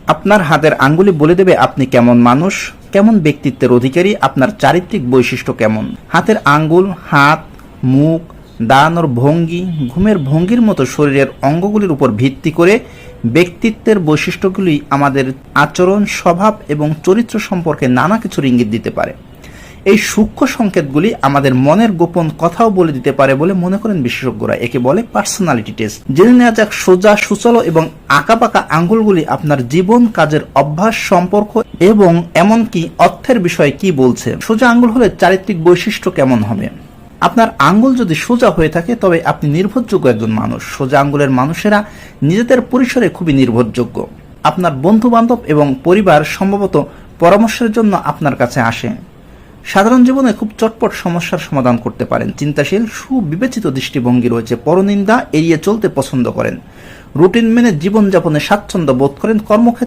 আপনার হাতের আঙ্গুলি বলে দেবে আপনি কেমন মানুষ, কেমন ব্যক্তিত্বের অধিকারী, আপনার চারিত্রিক বৈশিষ্ট্য কেমন। হাতের আঙ্গুল, হাত, মুখ, দাঁড়ানোর ভঙ্গি, ঘুমের ভঙ্গির মতো শরীরের অঙ্গগুলির উপর ভিত্তি করে ব্যক্তিত্বের বৈশিষ্ট্যগুলি আমাদের আচরণ, স্বভাব এবং চরিত্র সম্পর্কে নানা কিছুর ইঙ্গিত দিতে পারে। এই সূক্ষ্ম সংকেতগুলি আমাদের মনের গোপন কথাও বলে দিতে পারে বলে মনে করেন বিশেষজ্ঞরা। একে বলে পার্সোনালিটি টেস্ট। জেনে নেওয়া যাক সোজা, সুচল এবং আঁকাবাঁকা আঙ্গুলগুলি আপনার জীবন, কাজের অভ্যাস, সম্পর্ক এবং এমনকি অর্থের বিষয়ে কি বলছে। সোজা আঙ্গুল হলে চারিত্রিক বৈশিষ্ট্য কেমন হবে? আপনার আঙ্গুল যদি সোজা হয়ে থাকে তবে আপনি নির্ভরযোগ্য একজন মানুষ। সোজা আঙ্গুলের মানুষেরা নিজেদের পরিসরে খুবই নির্ভরযোগ্য। আপনার বন্ধু বান্ধব এবং পরিবার সম্ভবত পরামর্শের জন্য আপনার কাছে আসে। সাধারণ জীবনে খুব চটপট সমস্যার সমাধান করতে পারেন। চিন্তাশীল, সুবিবেচিত দৃষ্টিভঙ্গি রয়েছে। পরনিন্দা এড়িয়ে চলতে পছন্দ করেন। রুটিন মেনে জীবনযাপনে স্বাচ্ছন্দ্য বোধ করেন। কর্মক্ষেত্রে